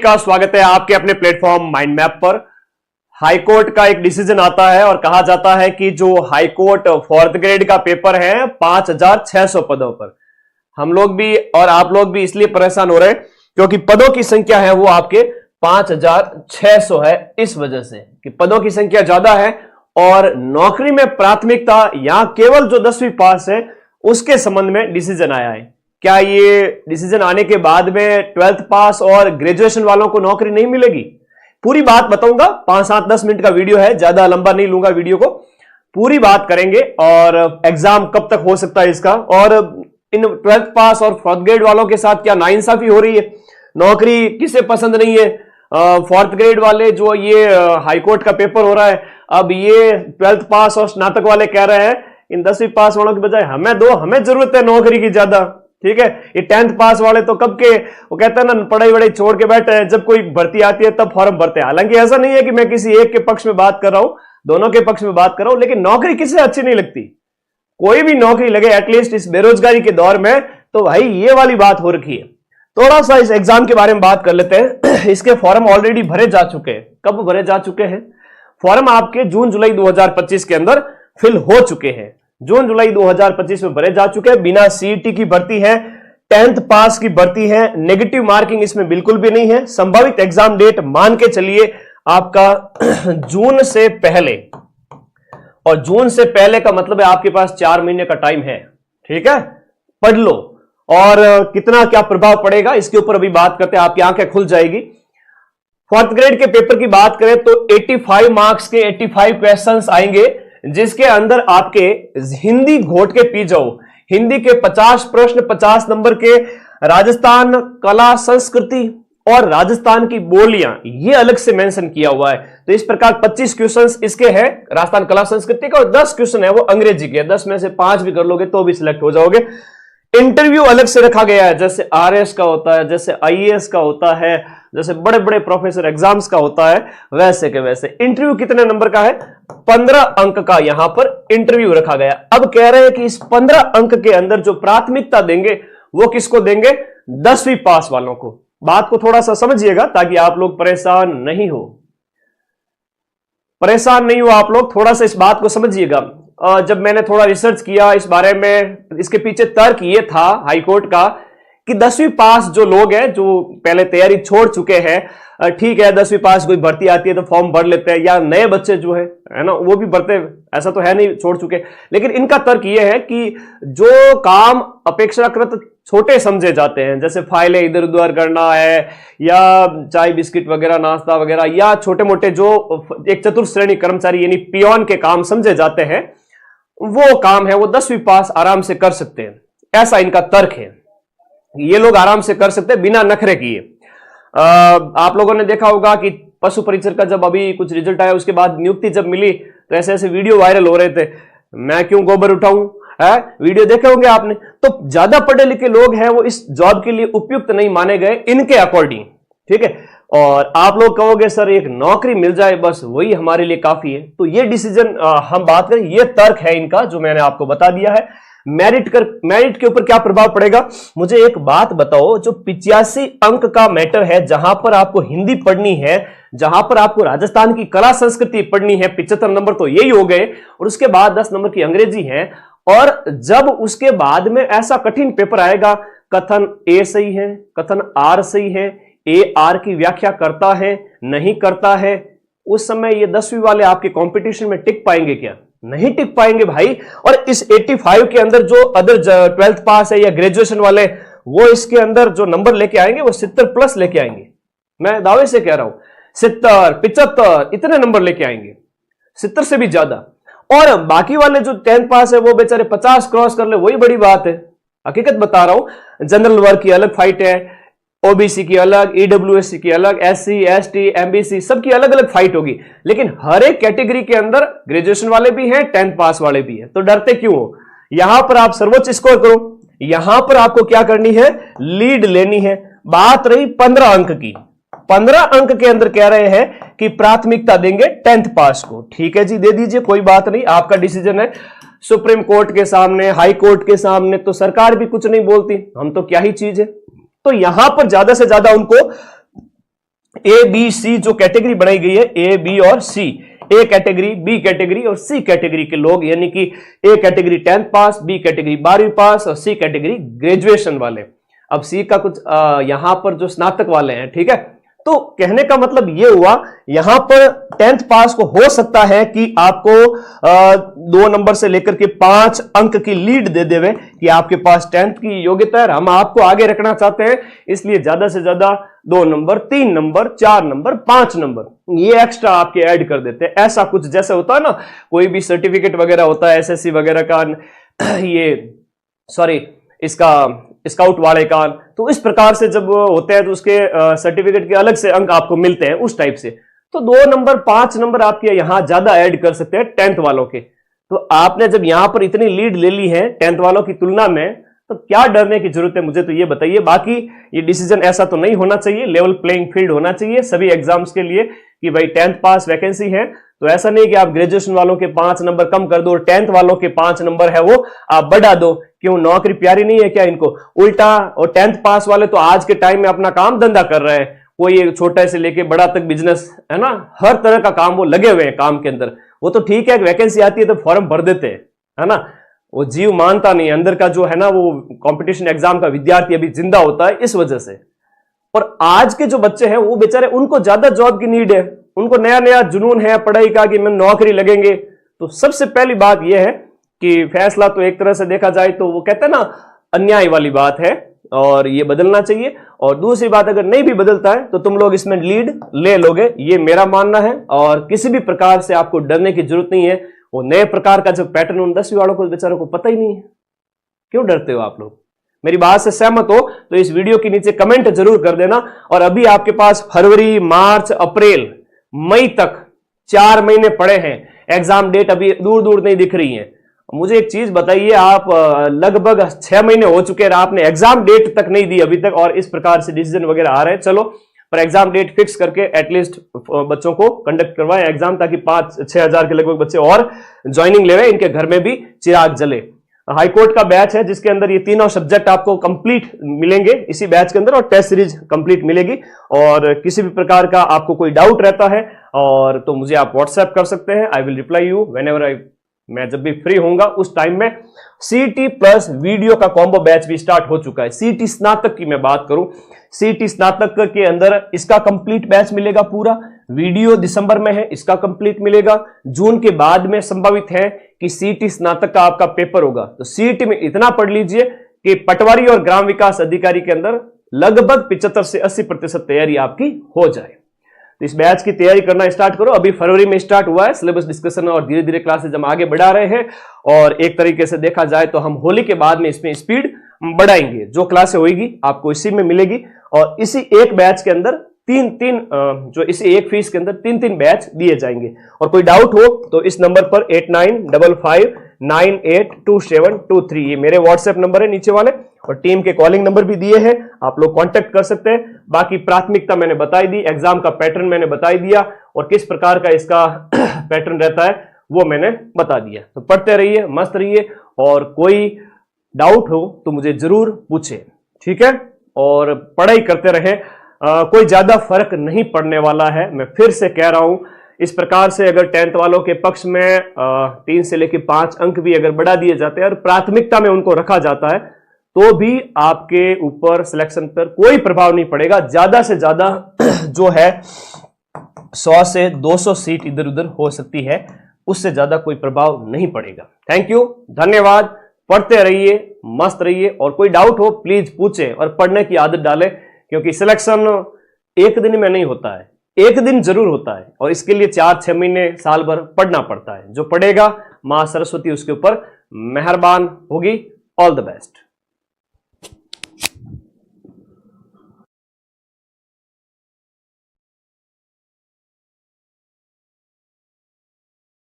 का स्वागत है आपके अपने प्लेटफॉर्म माइंड मैप पर। हाईकोर्ट का एक डिसीजन आता है और कहा जाता है कि जो हाईकोर्ट फोर्थ ग्रेड का पेपर है 5600 पदों पर, हम लोग भी और आप लोग भी इसलिए परेशान हो रहे हैं क्योंकि पदों की संख्या है वो आपके 5600 है, इस वजह से कि पदों की संख्या ज्यादा है और नौकरी में प्राथमिकता या केवल जो 10वीं पास है उसके संबंध में डिसीजन आया है। क्या ये डिसीजन आने के बाद में 12th पास और ग्रेजुएशन वालों को नौकरी नहीं मिलेगी? पूरी बात बताऊंगा। 5-7-10 मिनट का वीडियो है, ज्यादा लंबा नहीं लूंगा वीडियो को, पूरी बात करेंगे और एग्जाम कब तक हो सकता है इसका, और इन 12th पास और फोर्थ ग्रेड वालों के साथ क्या नाइंसाफी हो रही है? नौकरी किसे पसंद नहीं है? फोर्थ ग्रेड वाले जो ये हाईकोर्ट का पेपर हो रहा है, अब ये 12th पास और स्नातक वाले कह रहे हैं इन 10वीं पास वालों की बजाय हमें दो, हमें जरूरत है नौकरी की ज्यादा। ठीक है, ये 10th पास वाले तो कब के वो कहते हैं ना, पढ़ाई वढ़ाई छोड़ के बैठे हैं, जब कोई भर्ती आती है तब फॉर्म भरते हैं। हालांकि ऐसा नहीं है कि मैं किसी एक के पक्ष में बात कर रहा हूं, दोनों के पक्ष में बात कर रहा हूं, लेकिन नौकरी किसे अच्छी नहीं लगती? कोई भी नौकरी लगे एटलीस्ट इस बेरोजगारी के दौर में, तो भाई ये वाली बात हो रखी है। थोड़ा सा इस एग्जाम के बारे में बात कर लेते हैं। इसके फॉर्म ऑलरेडी भरे जा चुके हैं। कब भरे जा चुके हैं? फॉर्म आपके जून जुलाई 2025 के अंदर फिल हो चुके हैं। जून जुलाई 2025 में भरे जा चुके हैं। बिना सीईटी की भर्ती है, 10th पास की भर्ती है, नेगेटिव मार्किंग इसमें बिल्कुल भी नहीं है। संभावित एग्जाम डेट मान के चलिए आपका जून से पहले, और जून से पहले का मतलब है आपके पास 4 महीने का टाइम है। ठीक है, पढ़ लो। और कितना क्या प्रभाव पड़ेगा इसके ऊपर अभी बात करते हैं, आपकी आंखें खुल जाएगी। फोर्थ ग्रेड के पेपर की बात करें तो 85 मार्क्स के 85 क्वेश्चंस आएंगे, जिसके अंदर आपके हिंदी घोट के पी जाओ, हिंदी के 50 प्रश्न 50 नंबर के, राजस्थान कला संस्कृति और राजस्थान की बोलियां ये अलग से मेंशन किया हुआ है। तो इस प्रकार 25 क्वेश्चंस इसके हैं राजस्थान कला संस्कृति का, और 10 क्वेश्चन है वो अंग्रेजी के। 10 में से 5 भी कर लोगे तो भी सिलेक्ट हो जाओगे। इंटरव्यू अलग से रखा गया है, जैसे आरएस का होता है, जैसे आईएएस का होता है, जैसे बड़े बड़े प्रोफेसर एग्जाम्स का होता है, वैसे के वैसे। इंटरव्यू कितने नंबर का है? 15 अंक का यहां पर इंटरव्यू रखा गया। अब कह रहे हैं कि इस 15 अंक के अंदर जो प्राथमिकता देंगे वो किसको देंगे? 10वीं पास वालों को। बात को थोड़ा सा समझिएगा ताकि आप लोग परेशान नहीं हो। परेशान नहीं हो आप लोग, थोड़ा सा इस बात को समझिएगा। जब मैंने थोड़ा रिसर्च किया इस बारे में, इसके पीछे तर्क ये था हाईकोर्ट का कि 10वीं पास जो लोग हैं, जो पहले तैयारी छोड़ चुके हैं, ठीक है 10वीं पास कोई भर्ती आती है तो फॉर्म भर लेते हैं, या नए बच्चे जो है ना वो भी भरते हैं, ऐसा तो है नहीं छोड़ चुके। लेकिन इनका तर्क ये है कि जो काम अपेक्षाकृत छोटे समझे जाते हैं, जैसे फाइलें इधर उधर करना है, या चाय बिस्किट वगैरह नाश्ता वगैरह, या छोटे मोटे जो एक चतुर्थ श्रेणी कर्मचारी यानी पियोन के काम समझे जाते हैं, वो काम है वो 10वीं पास आराम से कर सकते हैं, ऐसा इनका तर्क है। ये लोग आराम से कर सकते हैं बिना नखरे किए। आप लोगों ने देखा होगा कि पशु परिचर का जब अभी कुछ रिजल्ट आया, उसके बाद नियुक्ति जब मिली तो ऐसे ऐसे वीडियो वायरल हो रहे थे, मैं क्यों गोबर उठाऊं, है वीडियो देखे होंगे आपने। तो ज्यादा पढ़े लिखे लोग हैं वो इस जॉब के लिए उपयुक्त नहीं माने गए इनके अकॉर्डिंग। ठीक है, और आप लोग कहोगे सर एक नौकरी मिल जाए बस वही हमारे लिए काफी है। तो ये डिसीजन हम बात करें, ये तर्क है इनका जो मैंने आपको बता दिया है। मेरिट के ऊपर क्या प्रभाव पड़ेगा? मुझे एक बात बताओ, जो 85 अंक का मैटर है, जहां पर आपको हिंदी पढ़नी है, जहां पर आपको राजस्थान की कला संस्कृति पढ़नी है, 75 नंबर तो यही हो गए, और उसके बाद 10 नंबर की अंग्रेजी है। और जब उसके बाद में ऐसा कठिन पेपर आएगा, कथन ए सही है, कथन आर सही है, ए आर की व्याख्या करता है नहीं करता है, उस समय ये 10वीं वाले आपके कंपटीशन में टिक पाएंगे क्या? नहीं टिक पाएंगे भाई। और इस 85 के अंदर जो अदर 12th पास है या ग्रेजुएशन वाले, वो इसके अंदर जो नंबर लेके आएंगे वो 70 प्लस लेके आएंगे। मैं दावे से कह रहा हूं 70 75 इतने नंबर लेके आएंगे, 70 से भी ज्यादा। और बाकी वाले जो 10th पास है वो बेचारे 50 क्रॉस कर ले, वही बड़ी बात है। हकीकत बता रहा हूं। जनरल वर्ग की अलग फाइट है, ओबीसी की अलग, ईडब्ल्यूएस की अलग, एससी एसटी एमबीसी सबकी अलग अलग फाइट होगी, लेकिन हर एक कैटेगरी के अंदर ग्रेजुएशन वाले भी हैं, 10th पास वाले भी हैं। तो डरते क्यों हो? यहां पर आप सर्वोच्च स्कोर करो, यहां पर आपको क्या करनी है? लीड लेनी है। बात रही 15 अंक की, 15 अंक के अंदर कह रहे हैं कि प्राथमिकता देंगे 10th पास को। ठीक है जी, दे दीजिए, कोई बात नहीं, आपका डिसीजन है। सुप्रीम कोर्ट के सामने, हाई कोर्ट के सामने तो सरकार भी कुछ नहीं बोलती, हम तो क्या ही चीज है। तो यहां पर ज्यादा से ज्यादा उनको ए बी सी जो कैटेगरी बनाई गई है, ए बी और C, A category, B category और सी कैटेगरी के लोग, यानी कि A category 10th pass, B category 12वीं पास और सी कैटेगरी ग्रेजुएशन वाले। अब सी का कुछ यहां पर जो स्नातक वाले हैं, ठीक है। तो कहने का मतलब यह हुआ, यहां पर 10th पास को हो सकता है कि आपको 2 नंबर से लेकर के 5 अंक की लीड दे देवे कि आपके पास 10th की योग्यता है, हम आपको आगे रखना चाहते हैं, इसलिए ज्यादा से ज्यादा 2 नंबर, 3 नंबर, 4 नंबर, 5 नंबर ये एक्स्ट्रा आपके ऐड कर देते हैं। ऐसा कुछ जैसे होता है ना, कोई भी सर्टिफिकेट वगैरह होता है एसएससी वगैरह का, ये सॉरी इसका स्काउट वाले का, तो इस प्रकार से जब होते हैं तो उसके सर्टिफिकेट के अलग से अंक आपको मिलते हैं उस टाइप से। तो 2 नंबर 5 नंबर आपके यहां ज्यादा ऐड कर सकते हैं 10th वालों के। तो आपने जब यहां पर इतनी लीड ले ली है 10th वालों की तुलना में, तो क्या डरने की जरूरत है, मुझे तो ये बताइए। बाकी ये डिसीजन ऐसा तो नहीं होना चाहिए, लेवल प्लेइंग फील्ड होना चाहिए सभी एग्जाम्स के लिए कि भाई 10th पास वैकेंसी है, तो ऐसा नहीं कि आप ग्रेजुएशन वालों के 5 नंबर कम कर दो और 10th वालों के 5 नंबर है वो आप बढ़ा दो। क्यों, नौकरी प्यारी नहीं है क्या इनको? उल्टा, और 10th पास वाले तो आज के टाइम में अपना काम धंधा कर रहे हैं, कोई छोटा से लेके बड़ा तक बिजनेस है ना, हर तरह का काम वो लगे हुए हैं काम के अंदर। वो तो ठीक है, वैकेंसी आती है तो फॉर्म भर देते हैं, है ना, वो जीव मानता नहीं अंदर का जो है ना, वो कंपटीशन एग्जाम का विद्यार्थी अभी जिंदा होता है इस वजह से। और आज के जो बच्चे हैं वो बेचारे, उनको ज्यादा जॉब की नीड है, उनको नया नया जुनून है पढ़ाई का कि मैं नौकरी लगेंगे। तो सबसे पहली बात यह है कि फैसला तो एक तरह से देखा जाए तो वो कहते हैं ना अन्याय वाली बात है और ये बदलना चाहिए। और दूसरी बात, अगर नहीं भी बदलता है तो तुम लोग इसमें लीड ले लोगे, ये मेरा मानना है। और किसी भी प्रकार से आपको डरने की जरूरत नहीं है। वो नए प्रकार का जो पैटर्न उन 10वीं वालों को बेचारों को पता ही नहीं है, क्यों डरते हो आप लोग? मेरी बात से सहमत हो तो इस वीडियो के नीचे कमेंट जरूर कर देना। और अभी आपके पास फरवरी, मार्च, अप्रैल, मई तक 4 महीने पड़े हैं, एग्जाम डेट अभी दूर दूर नहीं दिख रही है। मुझे एक चीज बताइए, आप लगभग 6 महीने हो चुके हैं, आपने एग्जाम डेट तक नहीं दी अभी तक, और इस प्रकार से डिसीजन वगैरह आ रहे हैं। चलो, पर एग्जाम डेट फिक्स करके एटलीस्ट बच्चों को कंडक्ट करवाएं एग्जाम, ताकि 5-6 हजार के लगभग बच्चे और ज्वाइनिंग ले, इनके घर में भी चिराग जले। हाईकोर्ट का बैच है जिसके अंदर ये तीनों सब्जेक्ट आपको कंप्लीट मिलेंगे इसी बैच के अंदर, और टेस्ट सीरीज कंप्लीट मिलेगी। और किसी भी प्रकार का आपको कोई डाउट रहता है और तो मुझे आप व्हाट्सएप कर सकते हैं, I will reply you whenever मैं जब भी फ्री होऊंगा उस टाइम में। सीटी प्लस वीडियो का कॉम्बो बैच भी स्टार्ट हो चुका है। सीटी स्नातक की मैं बात करूं, सीटी स्नातक के अंदर इसका कंप्लीट बैच मिलेगा पूरा, वीडियो दिसंबर में है, इसका कंप्लीट मिलेगा। जून के बाद में संभावित है कि सीटी स्नातक का आपका पेपर होगा। तो सीटी में इतना पढ़ लीजिए कि पटवारी और ग्राम विकास अधिकारी के अंदर लगभग 75 से 80% तैयारी आपकी हो जाए। तो इस बैच की तैयारी करना स्टार्ट करो। अभी फरवरी में स्टार्ट हुआ है सिलेबस डिस्कशन, और धीरे धीरे क्लासेज हम आगे बढ़ा रहे हैं। और एक तरीके से देखा जाए तो हम होली के बाद में इसमें स्पीड बढ़ाएंगे। जो क्लासे होगी आपको इसी में मिलेगी, और इसी एक बैच के अंदर जो इसी एक फीस के अंदर 3-3 बैच दिए जाएंगे। और कोई डाउट हो तो इस नंबर पर 8955982723 ये मेरे व्हाट्सएप नंबर है नीचे वाले, और टीम के कॉलिंग नंबर भी दिए हैं, आप लोग कांटेक्ट कर सकते हैं। बाकी प्राथमिकता मैंने बताई दी, एग्जाम का पैटर्न मैंने बताई दिया, और किस प्रकार का इसका पैटर्न रहता है वो मैंने बता दिया। तो पढ़ते रहिए, मस्त रहिए, और कोई डाउट हो तो मुझे जरूर पूछे, ठीक है? और पढ़ाई करते रहे, कोई ज्यादा फर्क नहीं पड़ने वाला है, मैं फिर से कह रहा हूं। इस प्रकार से अगर 10th वालों के पक्ष में 3 से लेकर 5 अंक भी अगर बढ़ा दिए जाते हैं और प्राथमिकता में उनको रखा जाता है, तो भी आपके ऊपर सिलेक्शन पर कोई प्रभाव नहीं पड़ेगा। ज्यादा से ज्यादा जो है 100 से 200 सीट इधर उधर हो सकती है, उससे ज्यादा कोई प्रभाव नहीं पड़ेगा। थैंक यू, धन्यवाद। पढ़ते रहिए, मस्त रहिए, और कोई डाउट हो प्लीज पूछें और पढ़ने की आदत डालें, क्योंकि सिलेक्शन एक दिन में नहीं होता है, एक दिन जरूर होता है, और इसके लिए 4-6 महीने साल भर पढ़ना पड़ता है। जो पढ़ेगा मां सरस्वती उसके ऊपर मेहरबान होगी। All the best.